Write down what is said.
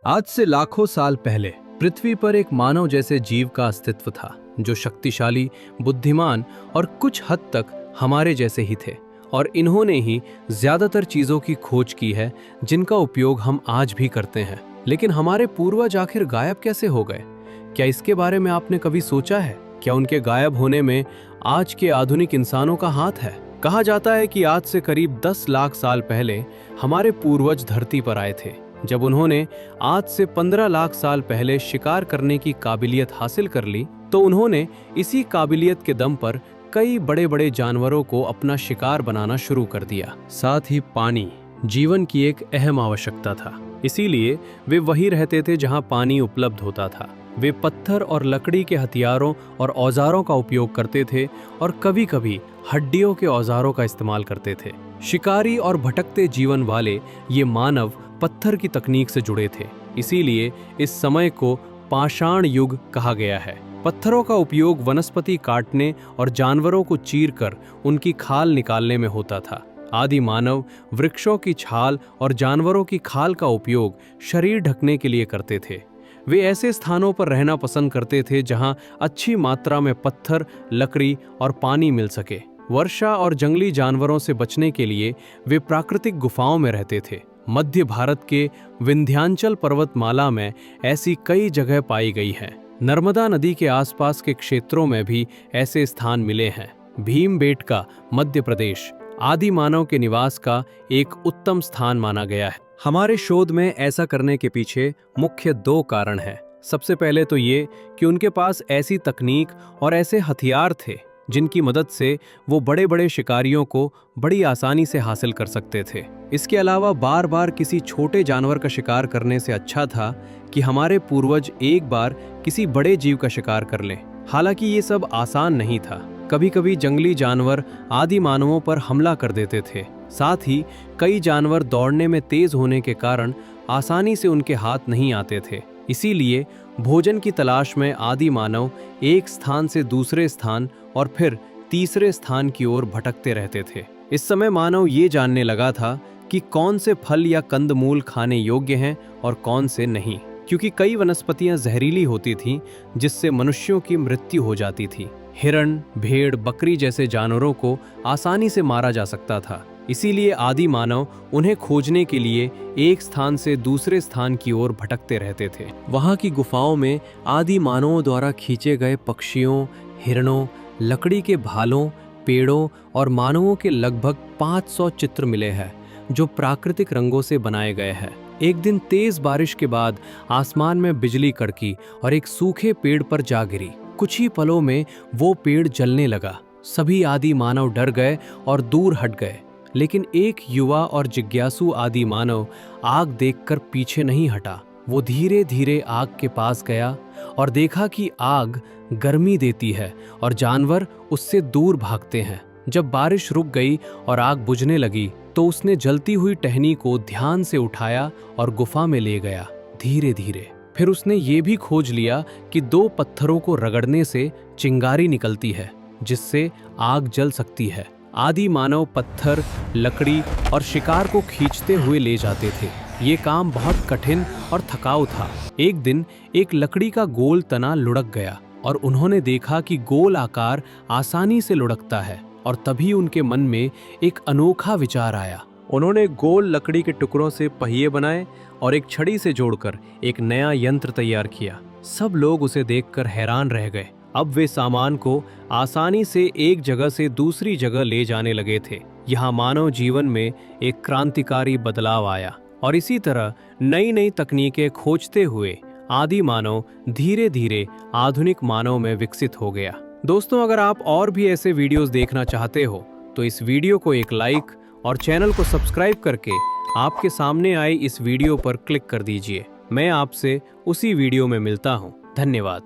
आज से लाखों साल पहले पृथ्वी पर एक मानव जैसे जीव का अस्तित्व था, जो शक्तिशाली, बुद्धिमान और कुछ हद तक हमारे जैसे ही थे। और इन्होंने ही ज्यादातर चीजों की खोज की है जिनका उपयोग हम आज भी करते हैं। लेकिन हमारे पूर्वज आखिर गायब कैसे हो गए? क्या इसके बारे में आपने कभी सोचा है? क्या उनके गायब होने में आज के आधुनिक इंसानों का हाथ है? कहा जाता है कि आज से करीब 10 लाख साल पहले हमारे पूर्वज धरती पर आए थे। जब उन्होंने आज से 15 लाख साल पहले शिकार करने की काबिलियत हासिल कर ली, तो उन्होंने इसी काबिलियत के दम पर कई बड़े बड़े जानवरों को अपना शिकार बनाना शुरू कर दिया। साथ ही पानी जीवन की एक अहम आवश्यकता था, इसीलिए वे वहीं रहते थे जहां पानी उपलब्ध होता था। वे पत्थर और लकड़ी के हथियारों और औजारों का उपयोग करते थे और कभी कभी हड्डियों के औजारों का इस्तेमाल करते थे। शिकारी और भटकते जीवन वाले ये मानव पत्थर की तकनीक से जुड़े थे, इसीलिए इस समय को पाषाण युग कहा गया है। पत्थरों का उपयोग वनस्पति काटने और जानवरों को चीरकर उनकी खाल निकालने में होता था। आदि मानव वृक्षों की छाल और जानवरों की खाल का उपयोग शरीर ढकने के लिए करते थे। वे ऐसे स्थानों पर रहना पसंद करते थे जहां अच्छी मात्रा में पत्थर, लकड़ी और पानी मिल सके। वर्षा और जंगली जानवरों से बचने के लिए वे प्राकृतिक गुफाओं में रहते थे। मध्य भारत के विंध्याचल पर्वतमाला में ऐसी कई जगह पाई गई हैं। नर्मदा नदी के आसपास के क्षेत्रों में भी ऐसे स्थान मिले हैं। भीमबेटका, मध्य प्रदेश, आदि मानव के निवास का एक उत्तम स्थान माना गया है। हमारे शोध में ऐसा करने के पीछे मुख्य 2 कारण हैं। सबसे पहले तो ये कि उनके पास ऐसी तकनीक और ऐसे हथियार थे जिनकी मदद से वो बड़े बड़े शिकारियों को बड़ी आसानी से हासिल कर सकते थे। इसके अलावा बार बार किसी छोटे जानवर का शिकार करने से अच्छा था कि हमारे पूर्वज एक बार किसी बड़े जीव का शिकार कर लें। हालांकि ये सब आसान नहीं था। कभी कभी जंगली जानवर आदि मानवों पर हमला कर देते थे। साथ ही कई जानवर दौड़ने में तेज होने के कारण आसानी से उनके हाथ नहीं आते थे। इसीलिए भोजन की तलाश में आदि मानव एक स्थान से दूसरे स्थान और फिर तीसरे स्थान की ओर भटकते रहते थे। इस समय मानव ये जानने लगा था कि कौन से फल या कंदमूल खाने योग्य हैं और कौन से नहीं, क्योंकि कई वनस्पतियां जहरीली होती थीं जिससे मनुष्यों की मृत्यु हो जाती थी। हिरण, भेड़, बकरी जैसे जानवरों को आसानी से मारा जा सकता था। इसीलिए आदि मानव उन्हें खोजने के लिए एक स्थान से दूसरे स्थान की ओर भटकते रहते थे। वहां की गुफाओं में आदि मानवों द्वारा खींचे गए पक्षियों, हिरणों, लकड़ी के भालों, पेड़ों और मानवों के लगभग 500 चित्र मिले हैं, जो प्राकृतिक रंगों से बनाए गए हैं। एक दिन तेज बारिश के बाद आसमान में बिजली कड़की और एक सूखे पेड़ पर जा गिरी। कुछ ही पलों में वो पेड़ जलने लगा। सभी आदि मानव डर गए और दूर हट गए। लेकिन एक युवा और जिज्ञासु आदि मानव आग देखकर पीछे नहीं हटा। वो धीरे धीरे आग के पास गया और देखा कि आग गर्मी देती है और जानवर उससे दूर भागते हैं। जब बारिश रुक गई और आग बुझने लगी, तो उसने जलती हुई टहनी को ध्यान से उठाया और गुफा में ले गया, धीरे धीरे। फिर उसने ये भी खोज लिया कि 2 पत्थरों को रगड़ने से चिंगारी निकलती है, जिससे आग जल सकती है। आदि मानव पत्थर, लकड़ी और शिकार को खींचते हुए ले जाते थे। ये काम बहुत कठिन और थकाऊ था। एक दिन एक लकड़ी का गोल तना लुढ़क गया और उन्होंने देखा कि गोल आकार आसानी से लुढ़कता है। और तभी उनके मन में एक अनोखा विचार आया। उन्होंने गोल लकड़ी के टुकड़ों से पहिए बनाए और एक छड़ी से जोड़कर एक नया यंत्र तैयार किया। सब लोग उसे देखकर हैरान रह गए। अब वे सामान को आसानी से एक जगह से दूसरी जगह ले जाने लगे थे। यहाँ मानव जीवन में एक क्रांतिकारी बदलाव आया और इसी तरह नई नई तकनीकें खोजते हुए आदि मानव धीरे धीरे आधुनिक मानव में विकसित हो गया। दोस्तों, अगर आप और भी ऐसे वीडियोस देखना चाहते हो तो इस वीडियो को एक लाइक और चैनल को सब्सक्राइब करके आपके सामने आई इस वीडियो पर क्लिक कर दीजिए। मैं आपसे उसी वीडियो में मिलता हूँ। धन्यवाद।